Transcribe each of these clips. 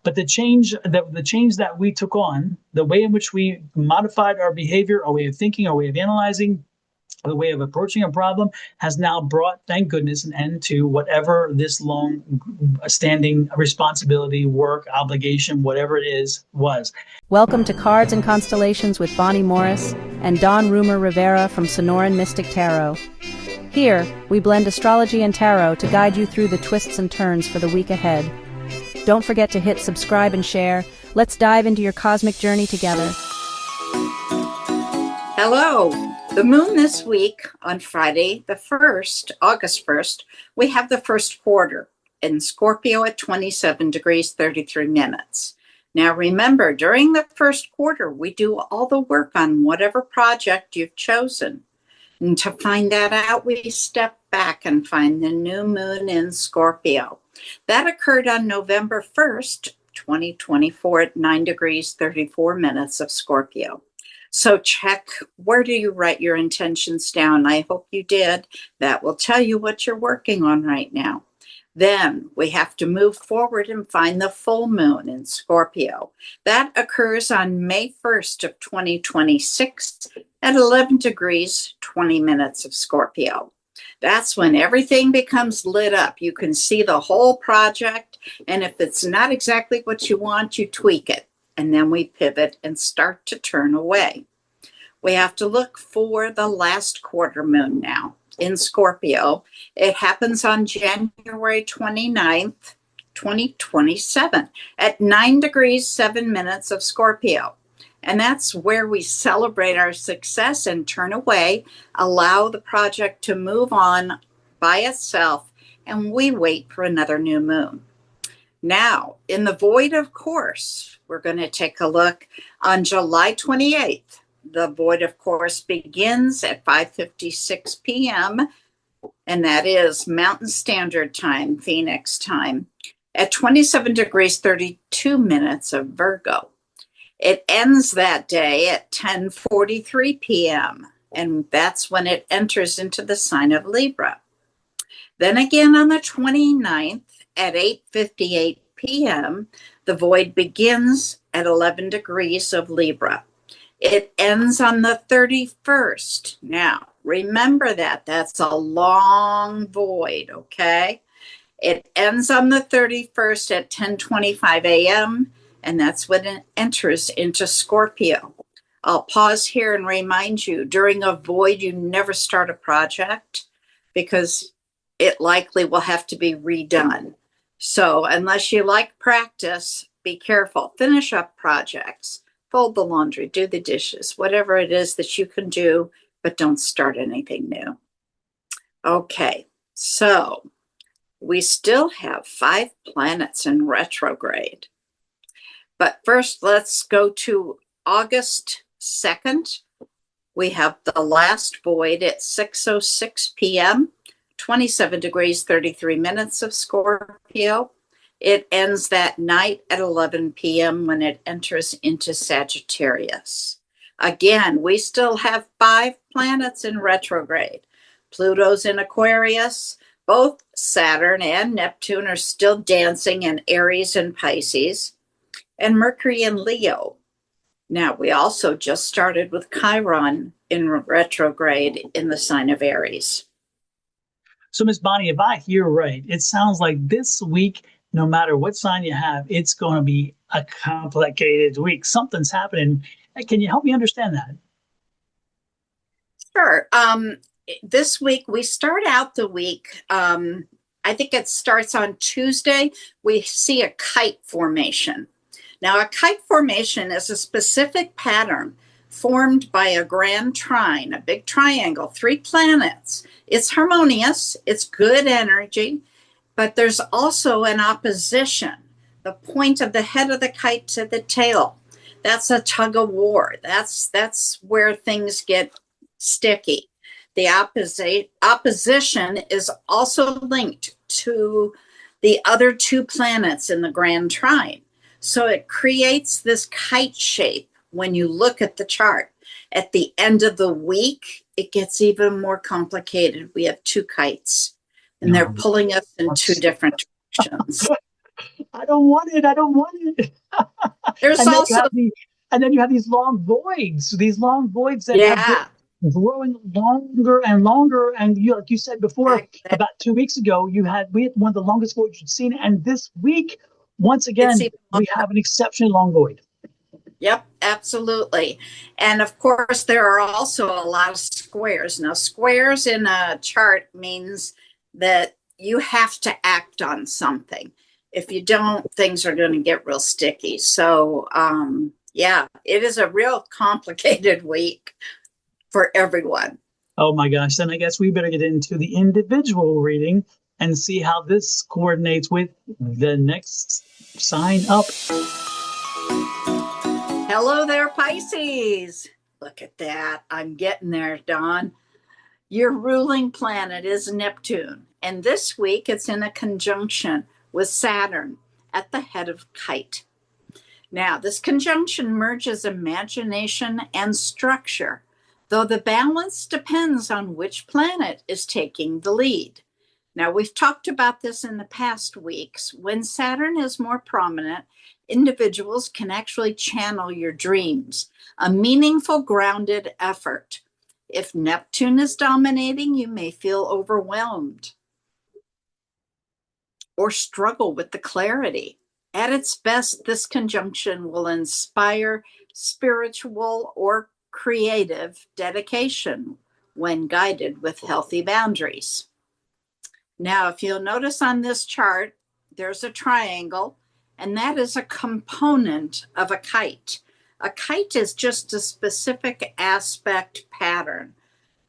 But the change that we took on, the way in which we modified our behavior, our way of thinking, our way of analyzing, the way of approaching a problem has now brought, thank goodness, an end to whatever this long standing responsibility, work, obligation, whatever it is, was. Welcome to Cards and Constellations with Bonnie Morris and Don Rumor Rivera from Sonoran Mystic Tarot. Here, we blend astrology and tarot to guide you through the twists and turns for the week ahead. Don't forget to hit subscribe and share. Let's dive into your cosmic journey together. Hello. The moon this week on Friday, the 1st, August 1st, we have the first quarter in Scorpio at 27 degrees 33 minutes. Now remember, during the first quarter, we do all the work on whatever project you've chosen. And to find that out, we step back and find the new moon in Scorpio. That occurred on November 1st, 2024 at 9 degrees 34 minutes of Scorpio. So check, where do you write your intentions down? I hope you did. That will tell you what you're working on right now. Then we have to move forward and find the full moon in Scorpio. That occurs on May 1st of 2026 at 11 degrees 20 minutes of Scorpio. That's when everything becomes lit up. You can see the whole project, and if it's not exactly what you want, you tweak it. And then we pivot and start to turn away. We have to look for the last quarter moon now in Scorpio. It happens on January 29th, 2027 at 9 degrees 7 minutes of Scorpio. And that's where we celebrate our success and turn away, allow the project to move on by itself, and we wait for another new moon. Now, in the void, of course, we're going to take a look on July 28th. The void, of course, begins at 5:56 p.m., and that is Mountain Standard Time, Phoenix time, at 27 degrees 32 minutes of Virgo. It ends that day at 10:43 p.m., and that's when it enters into the sign of Libra. Then again on the 29th at 8:58 p.m., the void begins at 11 degrees of Libra. It ends on the 31st. Now, remember that. That's a long void, okay? It ends on the 31st at 10:25 a.m., and that's when it enters into Scorpio. I'll pause here and remind you, during a void, you never start a project because it likely will have to be redone. So unless you like practice, be careful. Finish up projects, fold the laundry, do the dishes, whatever it is that you can do, but don't start anything new. Okay, so we still have 5 planets in retrograde. But first, let's go to August 2nd. We have the last void at 6:06 p.m., 27 degrees 33 minutes of Scorpio. It ends that night at 11 p.m. when it enters into Sagittarius. Again, we still have 5 planets in retrograde. Pluto's in Aquarius. Both Saturn and Neptune are still dancing in Aries and Pisces. And Mercury in Leo. Now, we also just started with Chiron in retrograde in the sign of Aries. So, Miss Bonnie, if I hear right, it sounds like this week, no matter what sign you have, it's going to be a complicated week. Something's happening. Can you help me understand that? Sure. This week, we start out the week, I think it starts on Tuesday. We see a kite formation. Now, a kite formation is a specific pattern formed by a grand trine, a big triangle, 3 planets. It's harmonious, it's good energy, but there's also an opposition. The point of the head of the kite to the tail, that's a tug of war. That's where things get sticky. The opposition is also linked to the other 2 planets in the grand trine. So it creates this kite shape when you look at the chart. At the end of the week, it gets even more complicated. We have 2 kites, and they're pulling us in 2 different directions. I don't want it. I don't want it. There's And then you also, have these long voids that have been yeah, growing longer and longer. And you, like you said before, about 2 weeks ago, we had one of the longest voids you'd seen. And this week, once it's again, even we have an exceptionally long void. Yep, absolutely. And of course, there are also a lot of squares. Now, squares in a chart means that you have to act on something. If you don't, things are going to get real sticky. So, yeah, it is a real complicated week for everyone. Oh my gosh. Then I guess we better get into the individual reading and see how this coordinates with the next sign up. Hello there, Pisces. Look at that. I'm getting there, Dawn. Your ruling planet is Neptune, and this week it's in a conjunction with Saturn at the head of Kite. Now, this conjunction merges imagination and structure, though the balance depends on which planet is taking the lead. Now, we've talked about this in the past weeks. When Saturn is more prominent, individuals can actually channel your dreams, a meaningful, grounded effort. If Neptune is dominating, you may feel overwhelmed or struggle with the clarity. At its best, this conjunction will inspire spiritual or creative dedication when guided with healthy boundaries. Now, if you'll notice on this chart, there's a triangle, and that is a component of a kite. A kite is just a specific aspect pattern,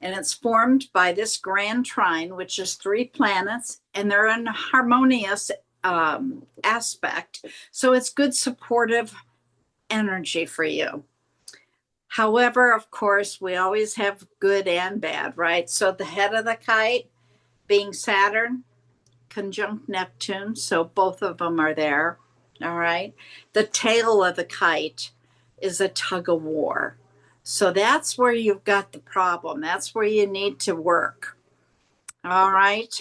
and it's formed by this grand trine, which is 3 planets, and they're in a harmonious aspect. So it's good supportive energy for you. However, of course, we always have good and bad, right? So the head of the kite being Saturn, conjunct Neptune, so both of them are there. All right. The tail of the kite is a tug of war. So that's where you've got the problem. That's where you need to work. All right.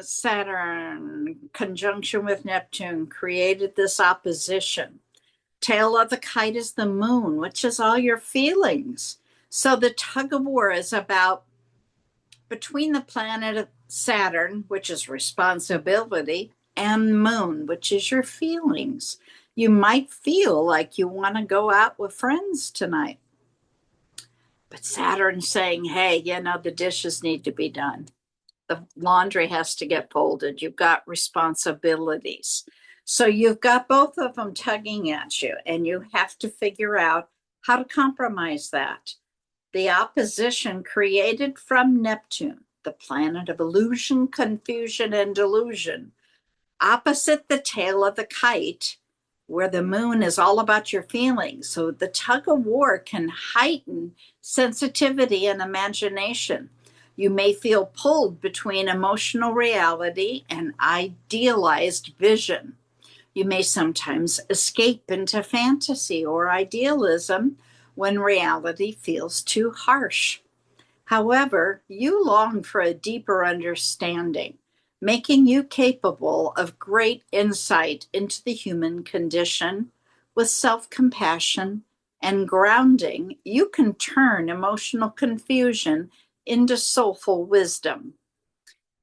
Saturn, conjunction with Neptune, created this opposition. Tail of the kite is the moon, which is all your feelings. So the tug of war is about between the planet Saturn, which is responsibility, and moon, which is your feelings. You might feel like you want to go out with friends tonight. But Saturn's saying, hey, the dishes need to be done. The laundry has to get folded. You've got responsibilities. So you've got both of them tugging at you, and you have to figure out how to compromise that. The opposition created from Neptune, the planet of illusion, confusion, and delusion, opposite the tail of the kite, where the moon is all about your feelings. So the tug of war can heighten sensitivity and imagination. You may feel pulled between emotional reality and idealized vision. You may sometimes escape into fantasy or idealism when reality feels too harsh. However, you long for a deeper understanding, making you capable of great insight into the human condition. With self-compassion and grounding, you can turn emotional confusion into soulful wisdom.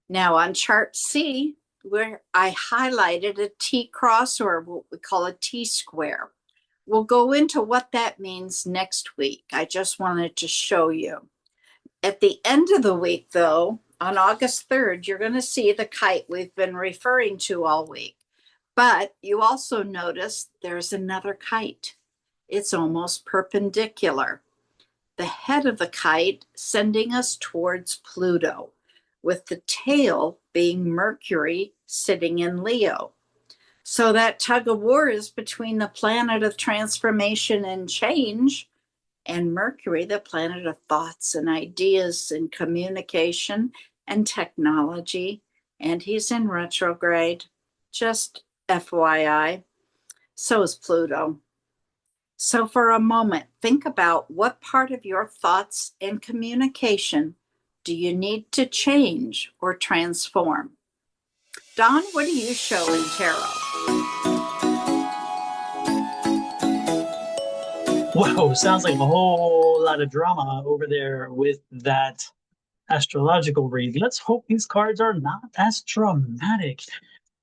Now on chart C, where I highlighted a T cross, or what we call a T square. We'll go into what that means next week. I just wanted to show you. At the end of the week, though, on August 3rd, you're going to see the kite we've been referring to all week. But you also notice there's another kite. It's almost perpendicular. The head of the kite sending us towards Pluto, with the tail being Mercury sitting in Leo. So that tug of war is between the planet of transformation and change and Mercury, the planet of thoughts and ideas and communication and technology. And he's in retrograde, just FYI. So is Pluto. So for a moment, think about what part of your thoughts and communication do you need to change or transform? Dawn, what do you show in tarot? Whoa, sounds like a whole lot of drama over there with that astrological read. Let's hope these cards are not as dramatic,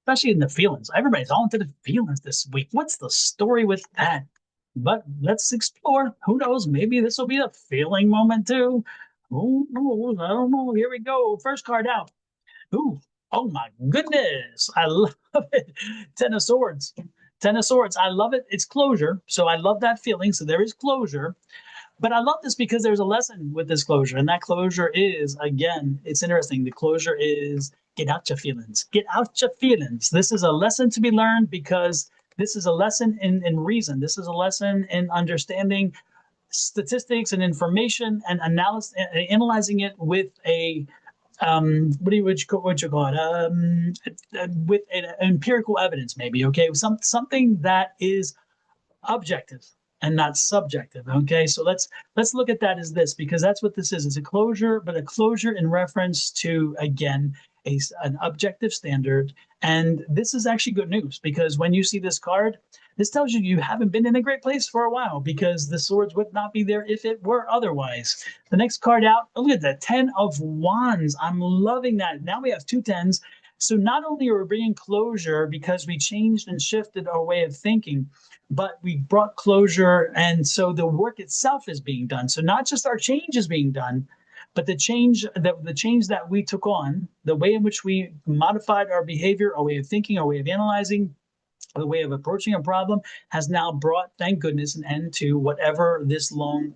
especially in the feelings. Everybody's all into the feelings this week. What's the story with that? But let's explore. Who knows? Maybe this will be a feeling moment too. Who knows? I don't know. Here we go. First card out. Ooh, oh my goodness. I love it. Ten of Swords. Ten of Swords. I love it. It's closure. So I love that feeling. So there is closure. But I love this because there's a lesson with this closure. And that closure is, again, it's interesting. The closure is get out your feelings. Get out your feelings. This is a lesson to be learned because this is a lesson in reason. This is a lesson in understanding statistics and information and analyzing it with a what do you call it? With an empirical evidence, maybe. Okay, something that is objective and not subjective. Okay, so let's look at that as this, because that's what this is. It's a closure, but a closure in reference to, again, an objective standard. And this is actually good news, because when you see this card, this tells you you haven't been in a great place for a while, because the swords would not be there if it were otherwise. The next card out, look at that, 10 of Wands. I'm loving that. Now we have two tens. So not only are we bringing closure because we changed and shifted our way of thinking, but we brought closure, and so the work itself is being done. So not just our change is being done, but the change that we took on, the way in which we modified our behavior, our way of thinking, our way of analyzing, the way of approaching a problem has now brought, thank goodness, an end to whatever this long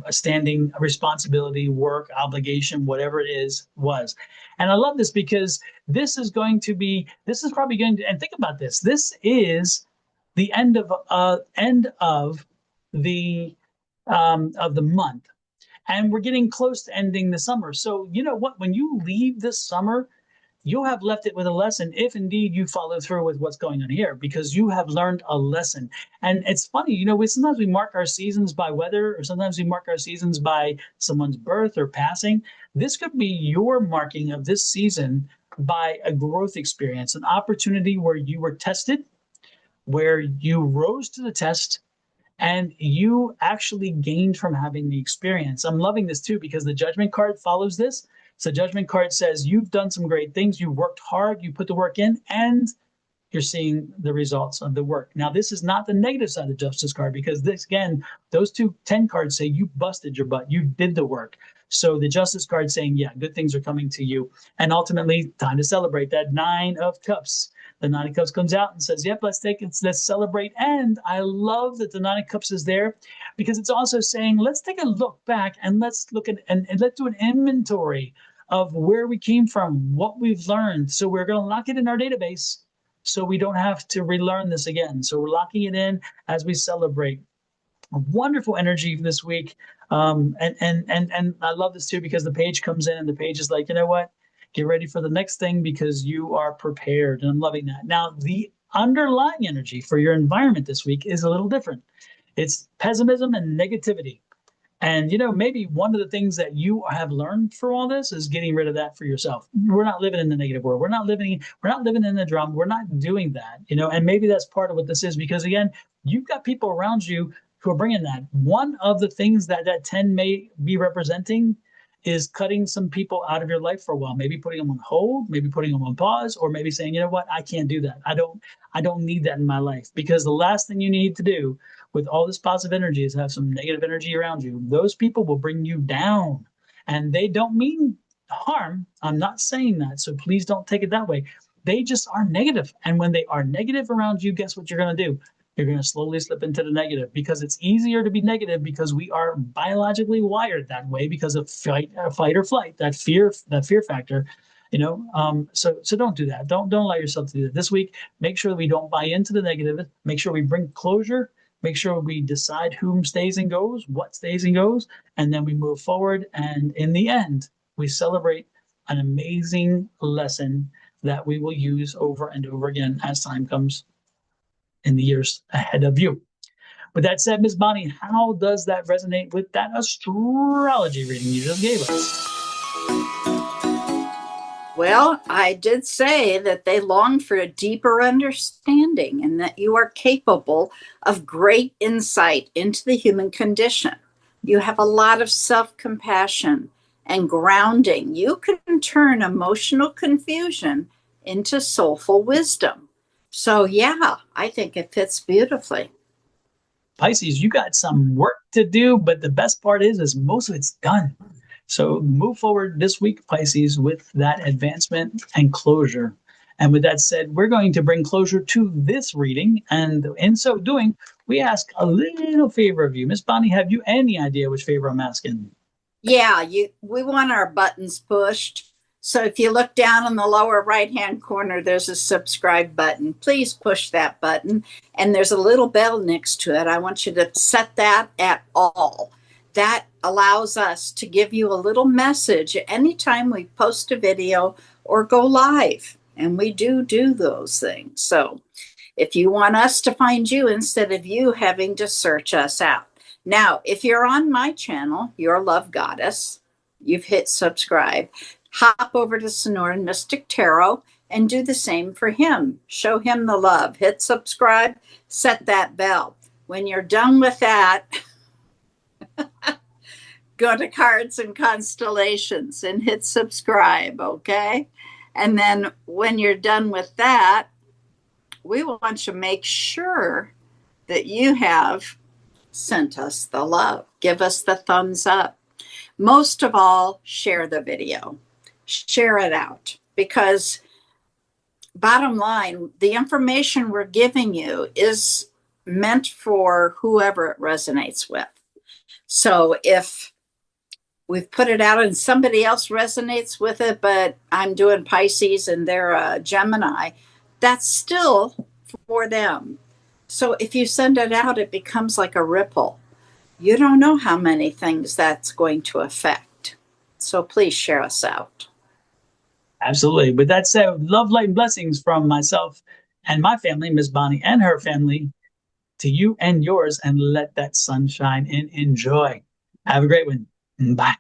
standing responsibility, work, obligation, whatever it is, was. And I love this because this is probably going to, and think about this, this is the end of the month, and we're getting close to ending the summer. So you know what? When you leave this summer, you'll have left it with a lesson, if indeed you follow through with what's going on here, because you have learned a lesson. And it's funny, you know, sometimes we mark our seasons by weather, or sometimes we mark our seasons by someone's birth or passing. This could be your marking of this season by a growth experience, an opportunity where you were tested, where you rose to the test, and you actually gained from having the experience. I'm loving this too, because the Judgment card follows this. So Judgment card says you've done some great things, you worked hard, you put the work in, and you're seeing the results of the work. Now, this is not the negative side of the Justice card, because this, again, those 10 cards say you busted your butt, you did the work. So the Justice card saying, yeah, good things are coming to you. And ultimately, time to celebrate. That 9 of Cups. The 9 of Cups comes out and says, yep, let's celebrate. And I love that the 9 of Cups is there, because it's also saying, let's take a look back and let's look at and let's do an inventory of where we came from, what we've learned. So we're going to lock it in our database so we don't have to relearn this again. So we're locking it in as we celebrate. A wonderful energy this week. And I love this too, because the page comes in and the page is like, you know what? Get ready for the next thing because you are prepared. And I'm loving that. Now, the underlying energy for your environment this week is a little different. It's pessimism and negativity. And, you know, maybe one of the things that you have learned for all this is getting rid of that for yourself. We're not living in the negative world. We're not living in the drama. We're not doing that, you know, and maybe that's part of what this is, because again, you've got people around you who are bringing that. One of the things that 10 may be representing is cutting some people out of your life for a while, maybe putting them on hold, maybe putting them on pause, or maybe saying, you know what, I can't do that. I don't need that in my life, because the last thing you need to do with all this positive energy is have some negative energy around you. Those people will bring you down, and they don't mean harm. I'm not saying that, so please don't take it that way. They just are negative. And when they are negative around you, guess what you're going to do? You're going to slowly slip into the negative, because it's easier to be negative because we are biologically wired that way because of fight or flight, that fear factor, you know. So don't do that. Don't allow yourself to do that this week. Make sure that we don't buy into the negative. Make sure we bring closure. Make sure we decide whom stays and goes, what stays and goes, and then we move forward. And in the end, we celebrate an amazing lesson that we will use over and over again as time comes in the years ahead of you. With that said, Ms. Bonnie, how does that resonate with that astrology reading you just gave us? Well, I did say that they long for a deeper understanding and that you are capable of great insight into the human condition. You have a lot of self compassion and grounding. You can turn emotional confusion into soulful wisdom. So, yeah, I think it fits beautifully. Pisces, you got some work to do, but the best part is most of it's done. So move forward this week, Pisces, with that advancement and closure. And with that said, we're going to bring closure to this reading. And in so doing, we ask a little favor of you. Miss Bonnie, have you any idea which favor I'm asking? Yeah, we want our buttons pushed. So if you look down in the lower right-hand corner, there's a subscribe button. Please push that button. And there's a little bell next to it. I want you to set that at all. That allows us to give you a little message anytime we post a video or go live. And we do those things. So if you want us to find you instead of you having to search us out. Now, if you're on my channel, Your Love Goddess, you've hit subscribe, hop over to Sonoran Mystic Tarot and do the same for him. Show him the love. Hit subscribe, set that bell. When you're done with that, go to Cards and Constellations and hit subscribe, okay? And then when you're done with that, we want to make sure that you have sent us the love. Give us the thumbs up. Most of all, share the video. Share it out, because bottom line, the information we're giving you is meant for whoever it resonates with. So if we've put it out and somebody else resonates with it, but I'm doing Pisces and they're a Gemini, that's still for them. So if you send it out, it becomes like a ripple. You don't know how many things that's going to affect. So please share us out. Absolutely. With that said, love, light, and blessings from myself and my family, Miss Bonnie and her family, to you and yours, and let that sun shine and enjoy. Have a great one. Bye.